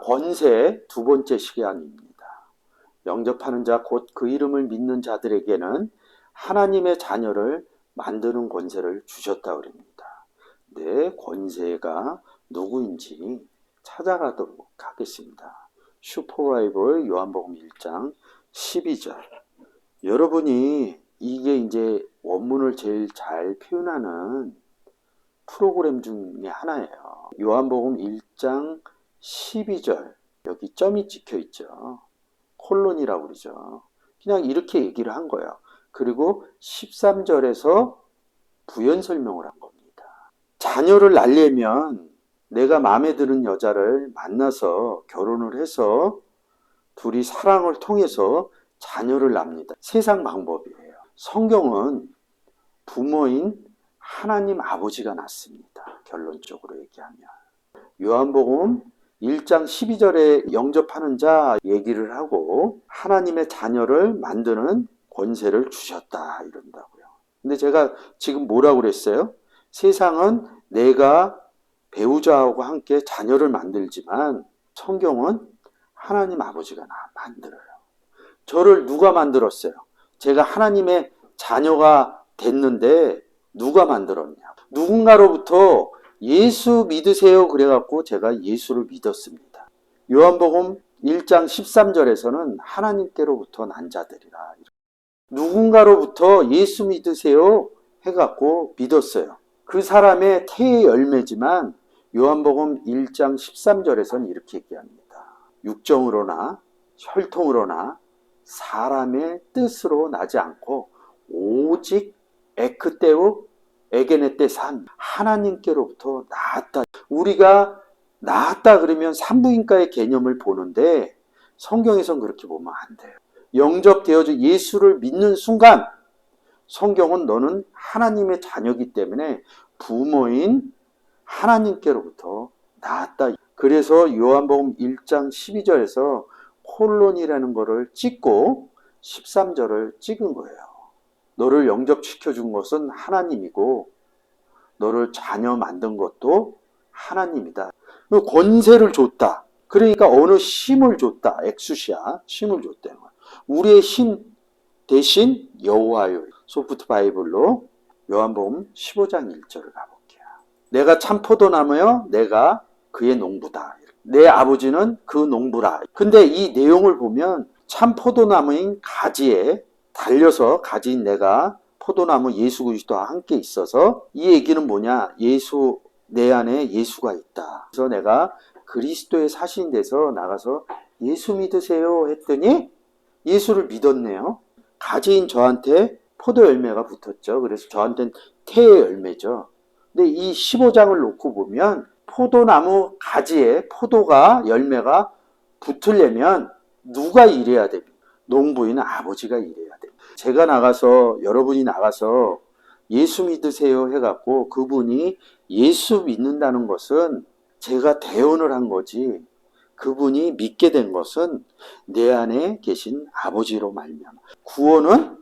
권세 두 번째 시간입니다. 영접하는 자 곧 그 이름을 믿는 자들에게는 하나님의 자녀를 만드는 권세를 주셨다 그럽니다. 네, 권세가 누구인지 찾아가도록 하겠습니다. 슈퍼바이블 요한복음 1장 12절. 여러분이 이게 이제 원문을 제일 잘 표현하는 프로그램 중에 하나예요. 요한복음 1장 12절. 여기 점이 찍혀 있죠. 콜론이라고 그러죠. 그냥 이렇게 얘기를 한 거예요. 그리고 13절에서 부연 설명을 한 겁니다. 자녀를 낳으려면 내가 마음에 드는 여자를 만나서 결혼을 해서 둘이 사랑을 통해서 자녀를 낳습니다. 세상 방법이에요. 성경은 부모인 하나님 아버지가 낳습니다. 결론적으로 얘기하면. 요한복음 1장 12절에 영접하는 자 얘기를 하고 하나님의 자녀를 만드는 권세를 주셨다 이런다고요. 근데 제가 지금 뭐라고 그랬어요? 세상은 내가 배우자하고 함께 자녀를 만들지만 성경은 하나님 아버지가 만들어요. 저를 누가 만들었어요? 제가 하나님의 자녀가 됐는데 누가 만들었냐? 누군가로부터 예수 믿으세요 그래갖고 제가 예수를 믿었습니다. 요한복음 1장 13절에서는 하나님께로부터 난 자들이라. 누군가로부터 예수 믿으세요 해갖고 믿었어요. 그 사람의 태의 열매지만 요한복음 1장 13절에서는 이렇게 얘기합니다. 육정으로나 혈통으로나 사람의 뜻으로 나지 않고 오직 에크테오 에게네테산 하나님께로부터 나았다. 우리가 나았다 그러면 산부인과의 개념을 보는데 성경에선 그렇게 보면 안 돼요. 영접되어져 예수를 믿는 순간 성경은 너는 하나님의 자녀이기 때문에 부모인 하나님께로부터 나았다. 그래서 요한복음 1장 12절에서 콜론이라는 거를 찍고 13절을 찍은 거예요. 너를 영접시켜 준 것은 하나님이고 너를 자녀 만든 것도 하나님이다. 권세를 줬다. 그러니까 어느 힘을 줬다. 엑수시아 힘을 줬다는 거야. 우리의 힘 대신 여호와요. 소프트 바이블로 요한복음 15장 1절을 가볼게요. 내가 참 포도나무여 내가 그의 농부다. 내 아버지는 그 농부라. 근데 이 내용을 보면 참 포도나무인 가지에 달려서 가진 내가 포도나무 예수 그리스도와 함께 있어서 이 얘기는 뭐냐? 예수 내 안에 예수가 있다. 그래서 내가 그리스도의 사신 돼서 나가서 예수 믿으세요 했더니 예수를 믿었네요. 가지인 저한테 포도 열매가 붙었죠. 그래서 저한테는 태의 열매죠. 근데 이 15장을 놓고 보면 포도나무 가지에 포도가 열매가 붙으려면 누가 일해야 됩니까? 농부인 아버지가 일해야 돼요. 제가 나가서 여러분이 나가서 예수 믿으세요 해갖고 그분이 예수 믿는다는 것은 제가 대언을 한 거지 그분이 믿게 된 것은 내 안에 계신 아버지로 말미암아. 구원은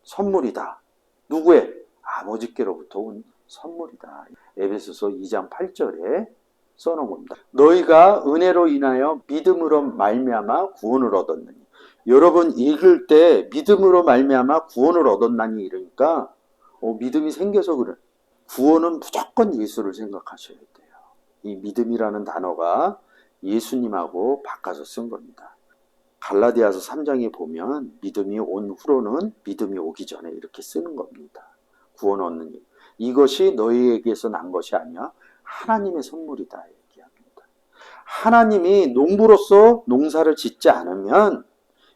선물이다. 누구의? 아버지께로부터 온 선물이다. 에베소서 2장 8절에 써놓은 겁니다. 너희가 은혜로 인하여 믿음으로 말미암아 구원을 얻었느니. 여러분 읽을 때 믿음으로 말미암아 구원을 얻었나니 이러니까 믿음이 생겨서 그래. 구원은 무조건 예수를 생각하셔야 돼요. 이 믿음이라는 단어가 예수님하고 바꿔서 쓴 겁니다. 갈라디아서 3장에 보면 믿음이 온 후로는 믿음이 오기 전에 이렇게 쓰는 겁니다. 구원 얻는 일. 이것이 너희에게서 난 것이 아니야. 하나님의 선물이다 얘기합니다. 하나님이 농부로서 농사를 짓지 않으면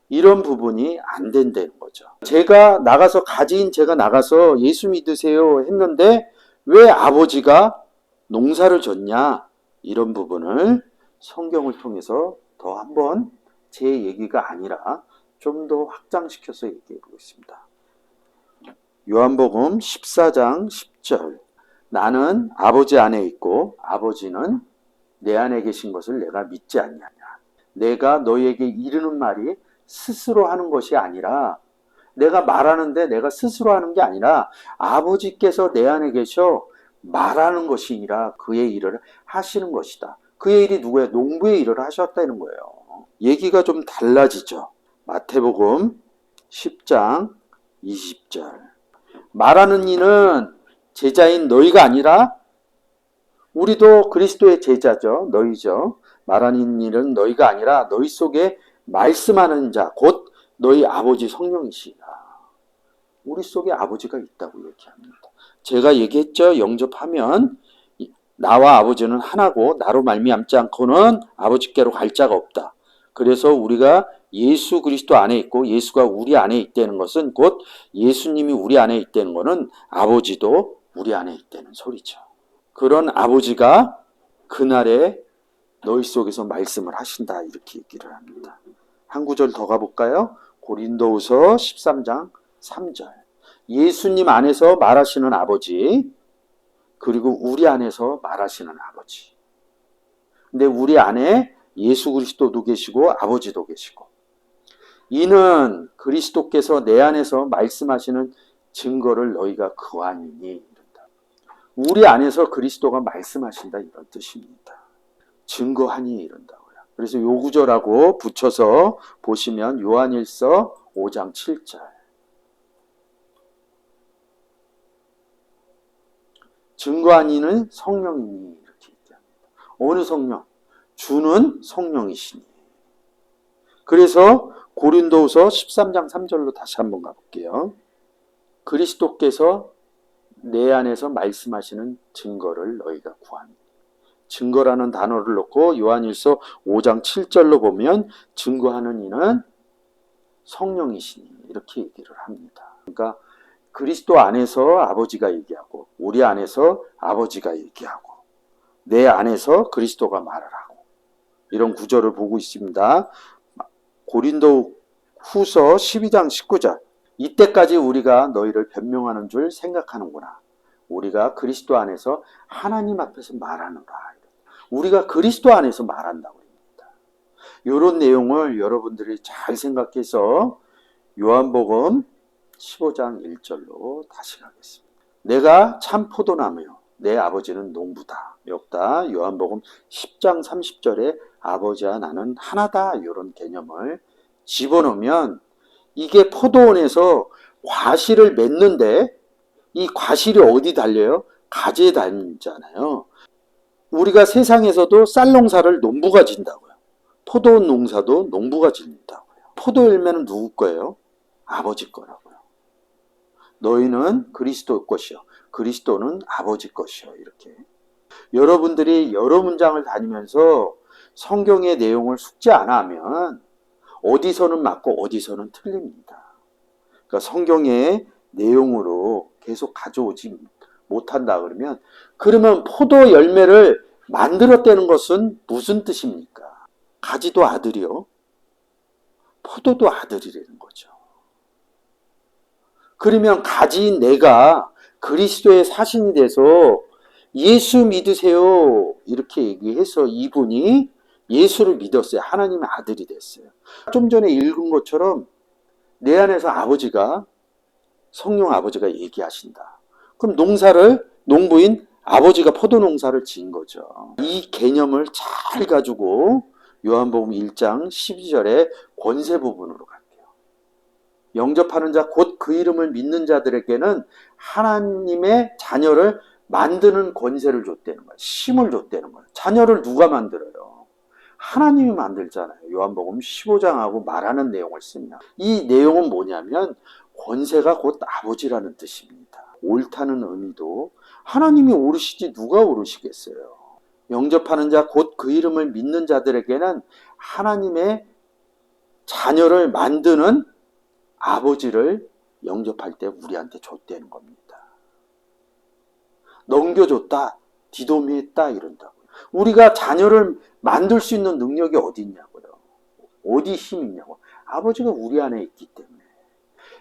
이런 부분이 안 된다는 거죠. 제가 나가서 예수 믿으세요 했는데 왜 아버지가 농사를 졌냐? 이런 부분을 성경을 통해서 더 한번 제 얘기가 아니라 좀 더 확장시켜서 얘기해 보겠습니다. 요한복음 14장 10절. 나는 아버지 안에 있고 아버지는 내 안에 계신 것을 내가 믿지 않냐냐. 내가 너희에게 이르는 말이 스스로 하는 것이 아니라 내가 말하는데 내가 스스로 하는 게 아니라 아버지께서 내 안에 계셔 말하는 것이니라 그의 일을 하시는 것이다. 그의 일이 누구예요? 농부의 일을 하셨다는 거예요. 얘기가 좀 달라지죠. 마태복음 10장 20절. 말하는 이는 제자인 너희가 아니라 우리도 그리스도의 제자죠. 너희죠. 말하는 일은 너희가 아니라 너희 속에 말씀하는 자, 곧 너희 아버지 성령이시라. 우리 속에 아버지가 있다고 얘기합니다. 제가 얘기했죠. 영접하면 나와 아버지는 하나고 나로 말미암지 않고는 아버지께로 갈 자가 없다. 그래서 우리가 예수 그리스도 안에 있고 예수가 우리 안에 있다는 것은 곧 예수님이 우리 안에 있다는 것은 아버지도 우리 안에 있다는 소리죠. 그런 아버지가 그날에 너희 속에서 말씀을 하신다 이렇게 얘기를 합니다. 한 구절 더 가볼까요? 고린도후서 13장 3절. 예수님 안에서 말하시는 아버지, 그리고 우리 안에서 말하시는 아버지. 근데 우리 안에 예수 그리스도도 계시고 아버지도 계시고, 이는 그리스도께서 내 안에서 말씀하시는 증거를 너희가 거하니니 이런다. 우리 안에서 그리스도가 말씀하신다 이런 뜻입니다. 증거하니 이런다고요. 그래서 요 구절하고 붙여서 보시면 요한일서 5장 7절. 증거하니는 성령이니 이렇게 얘기합니다. 어느 성령? 주는 성령이시니. 그래서 고린도후서 13장 3절로 다시 한번 가볼게요. 그리스도께서 내 안에서 말씀하시는 증거를 너희가 구하니. 증거라는 단어를 넣고 요한일서 5장 7절로 보면 증거하는 이는 성령이시니 이렇게 얘기를 합니다. 그러니까 그리스도 안에서 아버지가 얘기하고 우리 안에서 아버지가 얘기하고 내 안에서 그리스도가 말을 하고 이런 구절을 보고 있습니다. 고린도 후서 12장 19절. 이때까지 우리가 너희를 변명하는 줄 생각하는구나. 우리가 그리스도 안에서 하나님 앞에서 말하노라. 우리가 그리스도 안에서 말한다고 합니다. 이런 내용을 여러분들이 잘 생각해서 요한복음 15장 1절로 다시 가겠습니다. 내가 참 포도나무요 내 아버지는 농부다. 여기다 요한복음 10장 30절에 아버지와 나는 하나다 이런 개념을 집어넣으면 이게 포도원에서 과실을 맺는데 이 과실이 어디 달려요? 가지에 달리잖아요. 우리가 세상에서도 쌀 농사를 농부가 진다고요. 포도원 농사도 농부가 진다고요. 포도 열매는 누구 거예요? 아버지 거라고요. 너희는 그리스도 것이요 그리스도는 아버지 것이요. 이렇게 여러분들이 여러 문장을 다니면서 성경의 내용을 숙지 안 하면 어디서는 맞고 어디서는 틀립니다. 그러니까 성경의 내용으로 계속 가져오지 못한다 그러면 포도 열매를 만들었다는 것은 무슨 뜻입니까? 가지도 아들이요. 포도도 아들이라는 거죠. 그러면 가지인 내가 그리스도의 사신이 돼서 예수 믿으세요 이렇게 얘기해서 이분이 예수를 믿었어요. 하나님의 아들이 됐어요. 좀 전에 읽은 것처럼 내 안에서 아버지가 성령 아버지가 얘기하신다. 그럼 농부인 아버지가 포도 농사를 지은 거죠. 이 개념을 잘 가지고 요한복음 1장 12절의 권세 부분으로 갈게요. 영접하는 자 곧 그 이름을 믿는 자들에게는 하나님의 자녀를 만드는 권세를 줬다는 거예요. 힘을 줬다는 거예요. 자녀를 누가 만들어요? 하나님이 만들잖아요. 요한복음 15장하고 말하는 내용을 쓰면 이 내용은 뭐냐면 권세가 곧 아버지라는 뜻입니다. 옳다는 의미도 하나님이 오르시지 누가 오르시겠어요. 영접하는 자 곧 그 이름을 믿는 자들에게는 하나님의 자녀를 만드는 아버지를 영접할 때 우리한테 줬다는 겁니다. 넘겨줬다, 디도미했다 이런다고요. 우리가 자녀를 만들 수 있는 능력이 어디 있냐고요. 어디 힘이 있냐고. 아버지가 우리 안에 있기 때문에.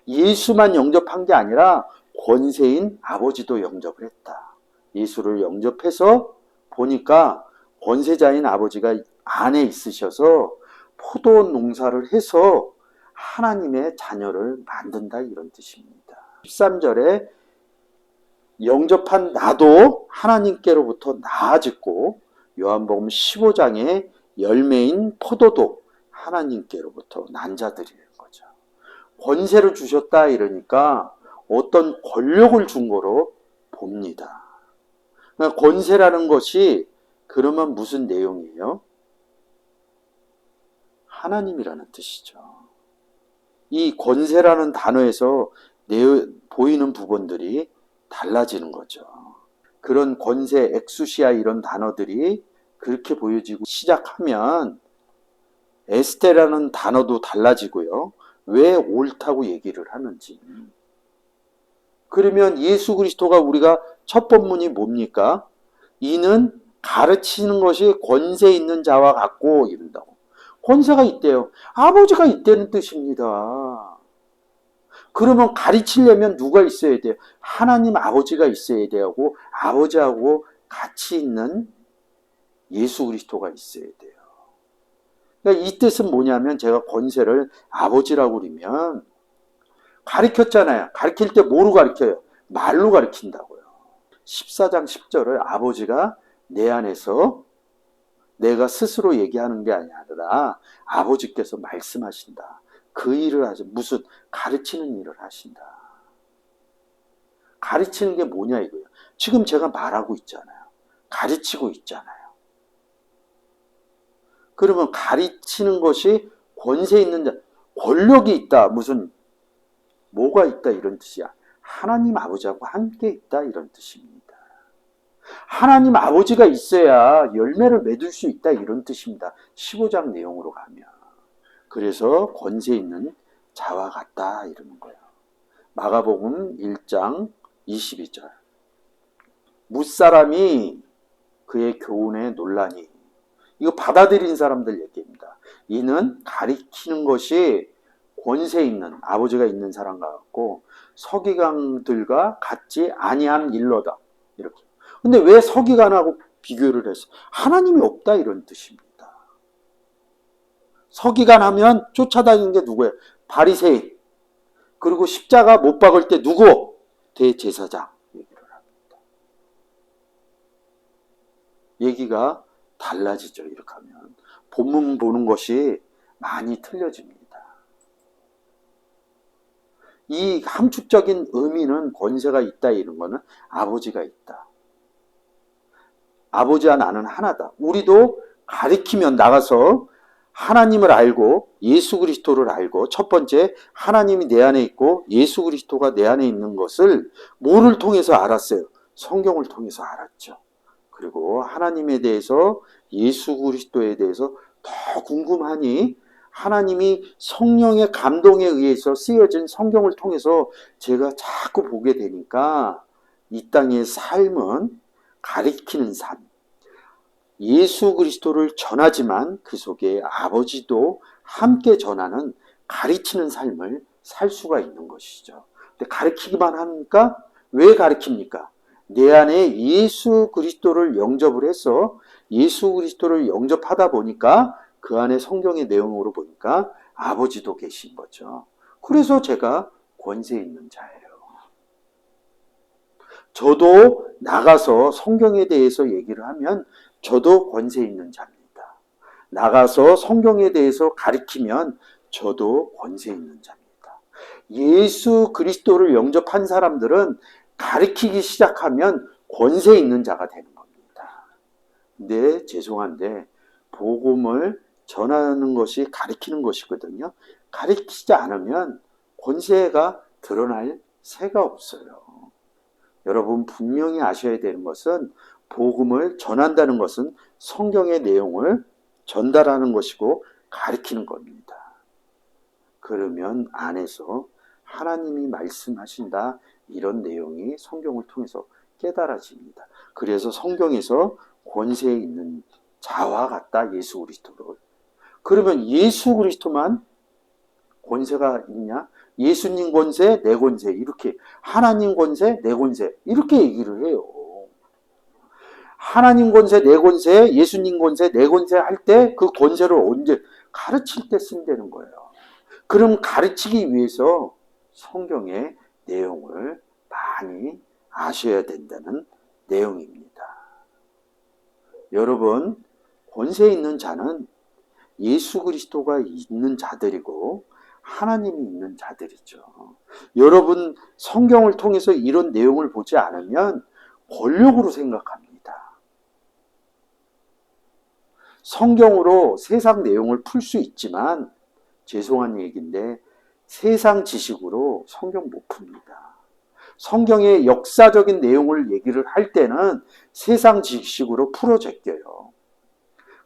예수만 영접한 게 아니라 권세인 아버지도 영접을 했다. 예수를 영접해서 보니까 권세자인 아버지가 안에 있으셔서 포도 농사를 해서 하나님의 자녀를 만든다 이런 뜻입니다. 13절에 영접한 나도 하나님께로부터 나아졌고 요한복음 15장의 열매인 포도도 하나님께로부터 난 자들이라는 거죠. 권세를 주셨다 이러니까 어떤 권력을 준 거로 봅니다. 그러니까 권세라는 것이 그러면 무슨 내용이에요? 하나님이라는 뜻이죠. 이 권세라는 단어에서 보이는 부분들이 달라지는 거죠. 그런 권세, 엑수시아 이런 단어들이 그렇게 보여지고 시작하면 에스테라는 단어도 달라지고요. 왜 옳다고 얘기를 하는지. 그러면 예수 그리스도가 우리가 첫 본문이 뭡니까? 이는 가르치는 것이 권세 있는 자와 같고 이런다고. 권세가 있대요. 아버지가 있다는 뜻입니다. 그러면 가르치려면 누가 있어야 돼요? 하나님 아버지가 있어야 되고 아버지하고 같이 있는 예수 그리스도가 있어야 돼요. 그러니까 이 뜻은 뭐냐면 제가 권세를 아버지라고 그러면 가르쳤잖아요. 가르칠 때 뭐로 가르쳐요? 말로 가르친다고요. 14장 10절을 아버지가 내 안에서 내가 스스로 얘기하는 게 아니라 아버지께서 말씀하신다. 그 일을 하죠. 무슨 가르치는 일을 하신다. 가르치는 게 뭐냐 이거예요. 지금 제가 말하고 있잖아요. 가르치고 있잖아요. 그러면 가르치는 것이 권세 있는 자, 권력이 있다. 무슨 뭐가 있다 이런 뜻이야. 하나님 아버지하고 함께 있다 이런 뜻입니다. 하나님 아버지가 있어야 열매를 맺을 수 있다 이런 뜻입니다. 15장 내용으로 가면. 그래서 권세 있는 자와 같다 이러는 거예요. 마가복음 1장 22절. 뭇사람이 그의 교훈에 논라니. 이거 받아들인 사람들 얘기입니다. 이는 가리키는 것이 권세 있는 아버지가 있는 사람과 같고 서기관들과 같지 아니한 일로다. 이렇게. 근데 왜 서기관하고 비교를 했어? 하나님이 없다 이런 뜻입니다. 서기관 하면 쫓아다니는 게 누구예요? 바리새인. 그리고 십자가 못 박을 때 누구? 대제사장 얘기를 합니다. 얘기가 달라지죠. 이렇게 하면. 본문 보는 것이 많이 틀려집니다. 이 함축적인 의미는 권세가 있다 이런 거는 아버지가 있다. 아버지와 나는 하나다. 우리도 가리키면 나가서 하나님을 알고 예수 그리스도를 알고 첫 번째 하나님이 내 안에 있고 예수 그리스도가 내 안에 있는 것을 뭐를 통해서 알았어요? 성경을 통해서 알았죠. 그리고 하나님에 대해서 예수 그리스도에 대해서 더 궁금하니 하나님이 성령의 감동에 의해서 쓰여진 성경을 통해서 제가 자꾸 보게 되니까 이 땅의 삶은 가리키는 삶. 예수 그리스도를 전하지만 그 속에 아버지도 함께 전하는 가르치는 삶을 살 수가 있는 것이죠. 근데 가르치기만 하니까 왜 가르칩니까? 내 안에 예수 그리스도를 영접을 해서 예수 그리스도를 영접하다 보니까 그 안에 성경의 내용으로 보니까 아버지도 계신 거죠. 그래서 제가 권세 있는 자예요. 저도 나가서 성경에 대해서 얘기를 하면 저도 권세 있는 자입니다. 나가서 성경에 대해서 가르치면 저도 권세 있는 자입니다. 예수 그리스도를 영접한 사람들은 가르치기 시작하면 권세 있는 자가 되는 겁니다. 근데 죄송한데 복음을 전하는 것이 가르치는 것이거든요. 가르치지 않으면 권세가 드러날 새가 없어요. 여러분 분명히 아셔야 되는 것은 복음을 전한다는 것은 성경의 내용을 전달하는 것이고 가르치는 겁니다. 그러면 안에서 하나님이 말씀하신다 이런 내용이 성경을 통해서 깨달아집니다. 그래서 성경에서 권세 있는 자와 같다 예수 그리스도를. 그러면 예수 그리스도만 권세가 있냐? 예수님 권세, 내 권세 이렇게 하나님 권세, 내 권세 이렇게 얘기를 해요. 하나님 권세, 내 권세, 예수님 권세, 내 권세 할 때 그 권세를 언제 가르칠 때 쓴다는 거예요. 그럼 가르치기 위해서 성경의 내용을 많이 아셔야 된다는 내용입니다. 여러분, 권세 있는 자는 예수 그리스도가 있는 자들이고 하나님이 있는 자들이죠. 여러분, 성경을 통해서 이런 내용을 보지 않으면 권력으로 생각합니다. 성경으로 세상 내용을 풀 수 있지만 죄송한 얘기인데 세상 지식으로 성경 못 풉니다. 성경의 역사적인 내용을 얘기를 할 때는 세상 지식으로 풀어 제껴요.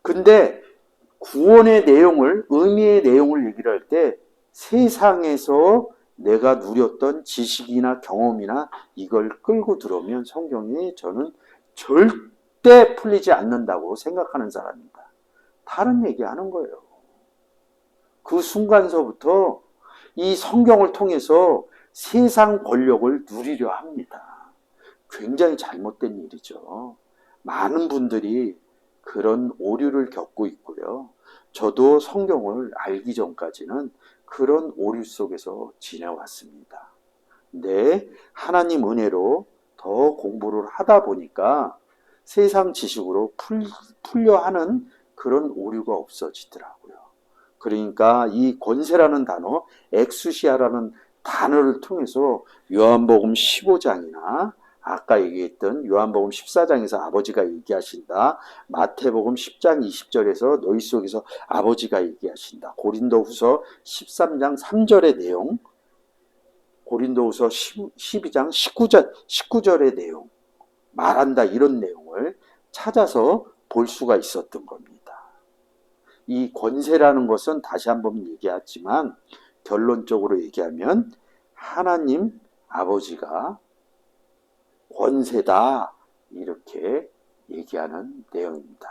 근데 구원의 내용을, 의미의 내용을 얘기를 할 때 세상에서 내가 누렸던 지식이나 경험이나 이걸 끌고 들어오면 성경이 저는 절대 풀리지 않는다고 생각하는 사람입니다. 다른 얘기하는 거예요. 그 순간서부터 이 성경을 통해서 세상 권력을 누리려 합니다. 굉장히 잘못된 일이죠. 많은 분들이 그런 오류를 겪고 있고요. 저도 성경을 알기 전까지는 그런 오류 속에서 지내왔습니다. 근데 하나님 은혜로 더 공부를 하다 보니까 세상 지식으로 풀려 하는 그런 오류가 없어지더라고요. 그러니까 이 권세라는 단어, 엑수시아라는 단어를 통해서 요한복음 15장이나 아까 얘기했던 요한복음 14장에서 아버지가 얘기하신다. 마태복음 10장 20절에서 너희 속에서 아버지가 얘기하신다. 고린도후서 13장 3절의 내용, 고린도후서 12장 19절의 내용, 말한다 이런 내용을 찾아서 볼 수가 있었던 겁니다. 이 권세라는 것은 다시 한번 얘기했지만 결론적으로 얘기하면 하나님 아버지가 권세다 이렇게 얘기하는 내용입니다.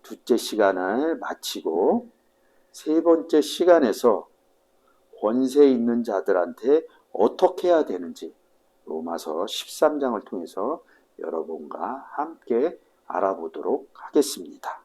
둘째 시간을 마치고 세 번째 시간에서 권세 있는 자들한테 어떻게 해야 되는지 로마서 13장을 통해서 여러분과 함께 알아보도록 하겠습니다.